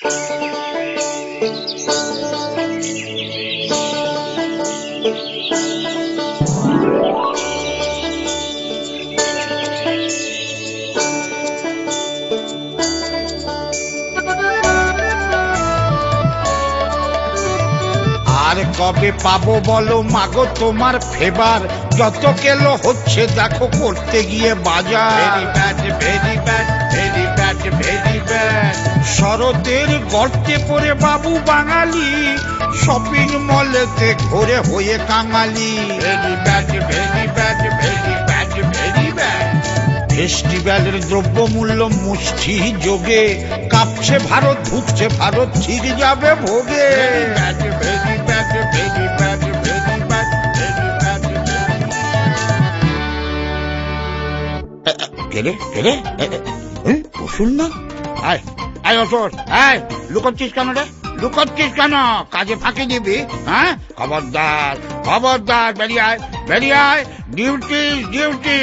আর কবে পাবো বলো মাগো তোমার ফেবার, যত কেলো হচ্ছে দেখো করতে গিয়ে বাজার। Very bad very bad very bad very bad. শরতের গর্তে পড়ে বাবু বাঙালি, শপিং মলেতে ঘুরে হয়ে কাঙালি। Very bad very bad very bad very bad. ফেস্টিভ্যালের দ্রব্যমূল্য মুষ্টি যোগে, কাঁপছে ভারত ধুকছে ভারত, ঠিক যাবে ভোগে। Very bad very bad very bad very bad very bad. কেরে কেরে অসুর না? আয় আয় অসুর, আয় লুকোচ্ছিস কেন রে? লুকোচ্ছিস কেন? কাজে ফাঁকি দিবি? হ্যাঁ, খবরদার খবরদার, বেরিয়ে আয় বেরিয়ে আয়। ডিউটি ডিউটি,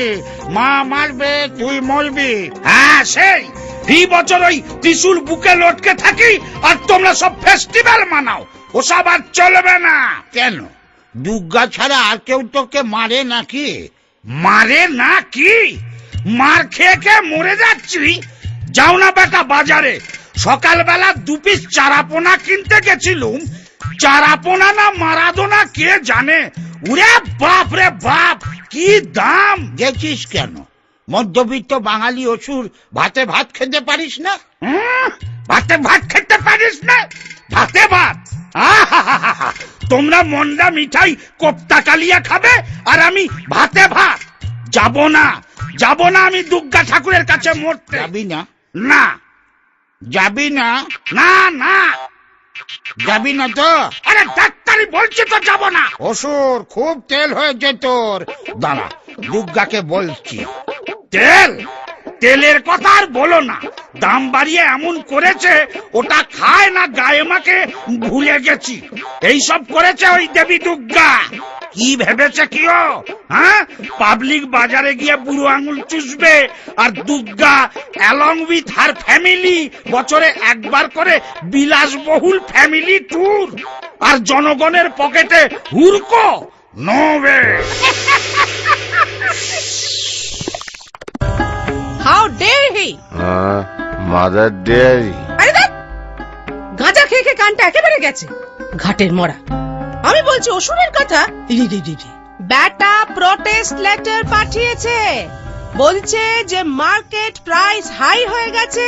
মা মারবে তুই মরবি। হ্যাঁ সেই ফি বছর ওই ত্রিশুল বুকে লটকে থাকি আর তোমরা সব ফেস্টিভ্যাল মানাও, ওসব আর চলবে না। কেন, দুর্গা ছাড়া আর কেউ তোকে মারে নাকি? মারে না কি? মার খেয়ে খেয়ে মরে যাচ্ছি। যাও না বেটা বাজারে, সকালবেলা 2 পিস চারাপোনা কিনতে গেছিলুম। চারাপোনা না মারাদোনা কে জানে। উরে বাপ রে বাপ, কি দাম! গেছিস কেন? মধ্যবিত্ত বাঙালি অসুর, ভাতে ভাত খেতে পারিস না? ভাতে ভাত খেতে পারিস না? ভাতে ভাত? আহা, তোমরা মন্ডা মিঠাই কোপ্তা কালিয়া খাবে আর আমি ভাতে ভাত? যাব না যাব না আমি দুর্গা ঠাকুরের কাছে মরতে। যাবি না? না যাবি না? না না যাবি না তো? আরে ডাক্তারি বলছে তো যাব না। অসুর, খুব তেল হয়েছে তোর। দাঁড়া, দুর্গাকে বলছি। তেল? তেলের কথা আর বলো না, দাম বাড়িয়ে এমন করেছে ওটা খায় না গায়ে মাকে ভুলে গেছি। এইসব করেছে ওই দেবী দুর্গা। কি ভেবেছে কি ও? হ্যাঁ, পাবলিক বাজারে গিয়ে বুড়ো আঙুল চুষবে আর Durga along with her family বছরে একবার করে বিলাসবহুল ফ্যামিলি ট্যুর, আর জনগণের পকেটে হুরকো। No way. How dare he? Mother Dairy. আরে দেখ, গাঁজা খেয়ে খেয়ে কানটা একেবারে গেছে ঘাটের মরা। আমি বলছি অসুরের কথা। ব্যাটা প্রোটেস্ট লেটার পাঠিয়েছে, বলছে যে মার্কেট প্রাইস হাই হয়ে গেছে,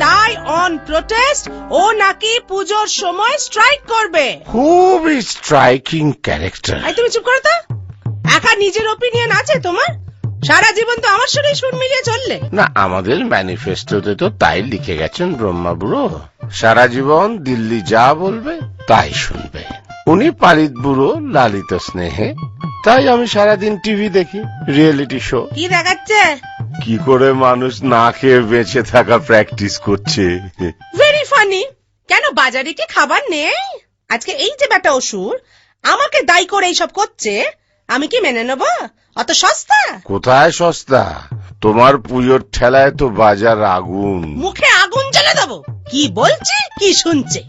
তাই অন প্রোটেস্ট ও নাকি পুজোর সময় স্ট্রাইক করবে। খুবই স্ট্রাইকিং ক্যারেক্টার। আই তুমি চুপ করো তো। একা নিজের ওপিনিয়ন আছে তোমার? সারা জীবন তো আমার সঙ্গে সুর মিলিয়ে চললে না, আমাদের ম্যানিফেস্টোতে তো তাই লিখে গেছেন ব্রহ্মা বুড়ো। সারা জীবন দিল্লি যা বলবে তাই শুনবে। উনি পালিত বুড়ো, লালিত স্নেহে। তাই আমি সারাদিন টিভি দেখি, রিয়েলিটি শো। কি দেখাচ্ছে? কি করে মানুষ না খেয়ে বেঁচে থাকা প্র্যাকটিস করছে। Very funny. কেন বাজারে কি খাবার নেই? আজকে এই যে বেটা অসুর আমাকে দায়ী করে এইসব করছে, আমি কি মেনে নেব? অত সস্তা? কোথায় সস্তা? তোমার পুজোর ঠেলায় তো বাজার আগুন। মুখে আগুন জ্বালে দেবো? কি বলছে কি শুনছে?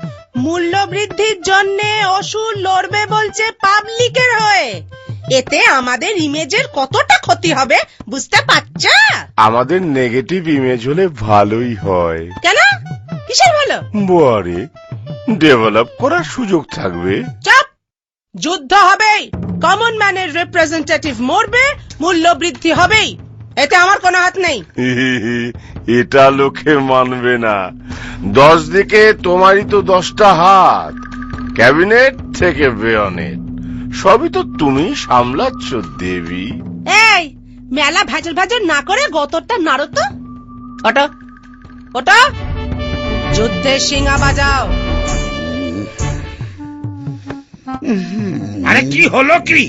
মূল্য বৃদ্ধির জন্য অসুর লড়বে বলছে পাবলিকের হয়ে। এতে আমাদের ইমেজের কতটা ক্ষতি হবে বুঝতে পারছ? আমাদের নেগেটিভ ইমেজ হলে ভালোই হয়। কেন? কিসের ভালো? বারে ডেভেলপ করার সুযোগ থাকবে। চাপ। যুদ্ধ হবেই, কমন ম্যানের রিপ্রেজেন্টেটিভ মরবে, মূল্য বৃদ্ধি হবেই, এতে আমার কোনো হাত নেই। এটা লোকে মানবে না। 10 দিকে তোমারই তো 10টা হাত, ক্যাবিনেট থেকে বেয়নেট, সবই তো তুমি সামলাচ্ছ দেবী। এই মেলা ভাজল ভাজল না করে গতরটা নাড়ো তো। ওটা ওটা যুদ্ধের শিঙা বাজাও। আরে কি হলো কি?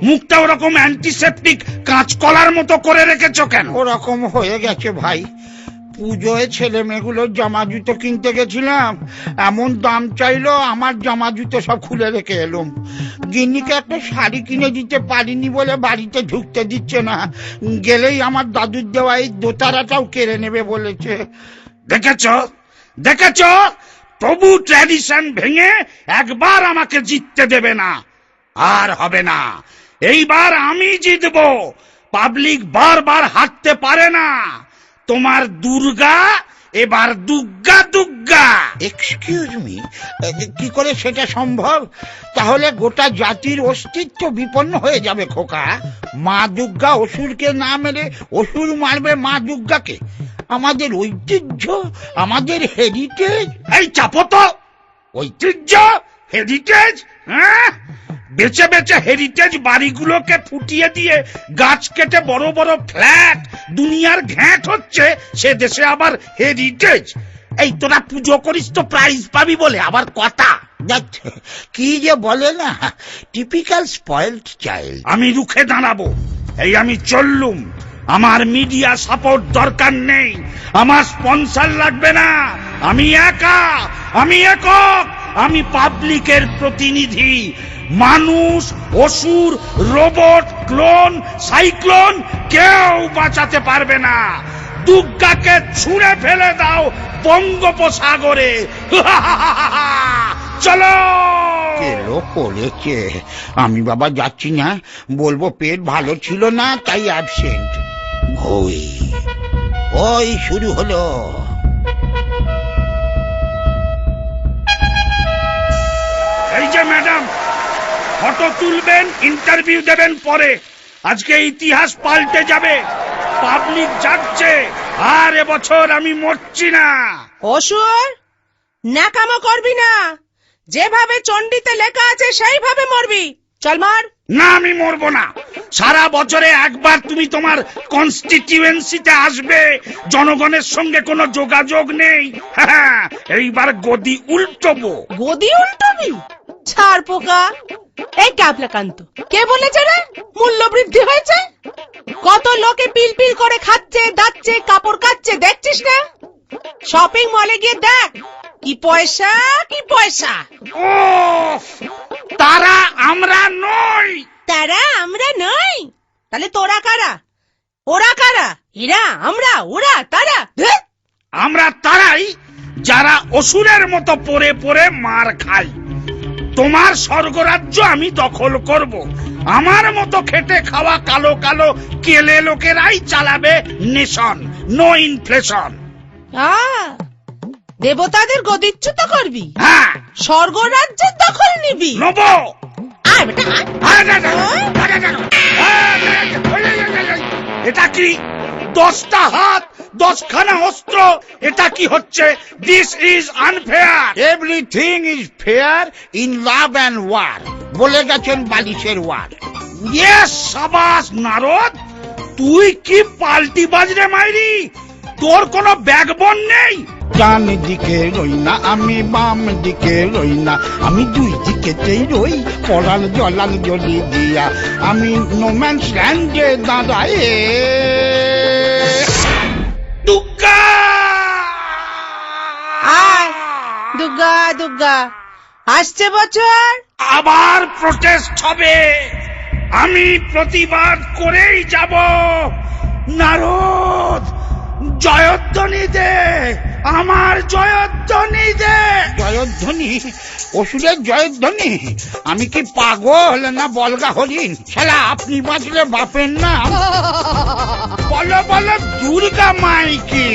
মুখটা ওরকম অ্যান্টিসেপটিক কাঁচকলার মতো করে রেখেছো কেন? ওরকম হয়ে গেছে ভাই। পুজোয় ছেলে মেয়েগুলোর জামা জুতো কিনতে গেছিলাম, এমন দাম চাইলো, আমার জামা জুতো সব খুলে রেখে এলুম। গিন্নিকে একটা শাড়ি কিনে দিতে পারিনি বলে বাড়িতে ঢুকতে দিচ্ছে না, গেলেই আমার দাদুর দেওয়া এই দোতারাটাও কেড়ে নেবে বলেছে। দেখেছো দেখেছো, তবু ট্র্যাডিশন ভেঙে একবার আমাকে জিততে দেবে না। আর হবে না, এইবার আমি জিতবো। পাবলিক বারবার হারতে পারে না। তোমার দুর্গা এবার দুগ্গা দুগ্গা। এক্সকিউজ মি, কি করে সেটা সম্ভব? তাহলে গোটা জাতির অস্তিত্ব বিপন্ন হয়ে যাবে খোকা। মা দুর্গা অসুরকে না মেরে অসুর মারবে মা দুর্গাকে। আমাদের ঐতিহ্য, আমাদের হেরিটেজ। এই চাপো তো। ঐতিহ্য, হেরিটেজ? হ্যাঁ, বেচে বেচে হেরিটেজ বাড়িগুলোকে ফুটিয়ে দিয়ে গাছ কেটে বড় বড় ফ্ল্যাট দুনিয়ার ঘ্যাঁট হচ্ছে, সে দেশে আবার হেরিটেজ? এই তোরা পুজো করিস তো প্রাইজ পাবি বলে আবার কথা। দেখ, কি যে বলে না, টিপিক্যাল স্পয়েলড চাইল্ড। আমি রুখে দাঁড়াবো। এই আমি চললুম। আমার মিডিয়া সাপোর্ট দরকার নেই, আমার স্পন্সর লাগবে না। আমি একা, আমি একক, আমি পাবলিকের প্রতিনিধি। মানুষ, অসুর, রোবট, ক্লোন, সাইক্লোন কেউ বাঁচাতে পারবে না। দুর্গাকে ছুঁড়ে ফেলে দাও বঙ্গোপসাগরে। চলো। কেলো করেছে। আমি বাবা যাচ্ছি না, বলবো পেট ভালো ছিল না তাই অ্যাবসেন্ট। ওই ওই শুরু হলো। এই যে ম্যাডাম, ফটো তুলবেন, ইন্টারভিউ দেবেন পরে। আজকে ইতিহাস পাল্টে যাবে। পাবলিক যাচ্ছে, আর এবছর আমি মরছি না। অসুর, ন্যাকামো করবি না। যেভাবে চণ্ডীতে লেখা আছে সেইভাবে মরবি। চল মার। না, আমি মরবো না। সারা বছরে একবার তুমি তোমার কনস্টিটিউয়েন্সিতে আসবে, জনগণের সঙ্গে কোনো যোগাযোগ নেই। হ্যাঁ, এইবার গদি উল্টোবো। গদি উল্টাবি? ছাড় পোকা। এই ক্যাবলাকান্ত, কে বলেছে রে মূল্য বৃদ্ধি হয়েছে? কত লোকে পিল পিল করে খাচ্ছে, দাচ্ছে, কাপড় কাচ্ছে, দেখছিস না? শপিং মলে গিয়ে দেখ, কি পয়সা, কি পয়সা। ও, তারা আমরা নই। তারা আমরা নই? তাহলে তোরা কারা? ওরা কারা? এরা, আমরা, ওরা, তারা? ধ্যাৎ। আমরা তারাই যারা অসুরের মতো পড়ে পড়ে মার খাই। তোমার স্বর্গরাজ্য আমি দখল করব। আমার মতো খেটে খাওয়া কালো কালো কেলে লোকেরাই চালাবে নেশন। No inflation. দেবতাদের গদিচ্যুত করবি? হ্যাঁ, স্বর্গরাজ্যের দখল নিবি? নব। আয় বেটা, আয়। এটা কি? 10টা হাত, 10খানা অস্ত্র, এটা কি হচ্ছে? This is unfair. Everything is fair in love and war, বলে গেছেন বালিশের ওয়ার। ইয়েস, সাবাস নারদ। তুই কি পাল্টি বাজরে মাইরি? তোর কোনো ব্যাকবোন নেই। ডান দিকে রই না আমি, বাম দিকে রই না আমি, দুই দিকেতেই রই পড়াল জলাল জলি দিয়া। আমি নোম্যান্স ল্যান্ডে দাঁড়ায়। দুর্গা! আয় দুর্গা, দুর্গা আসছে বছর। আবার প্রটেস্ট হবে। আমি প্রতিবাদ করেই যাব। নারদ, জয়ধ্বনি দে, আমার জয়ধ্বনি দে। জয়ধ্বনি? অসুরের জয়ধ্বনি? আমি কি পাগল না বলগা হরিণ? শালা আপনি বাঁচলে বাপের নাম। বলো বলো দুর্গা মাইকি।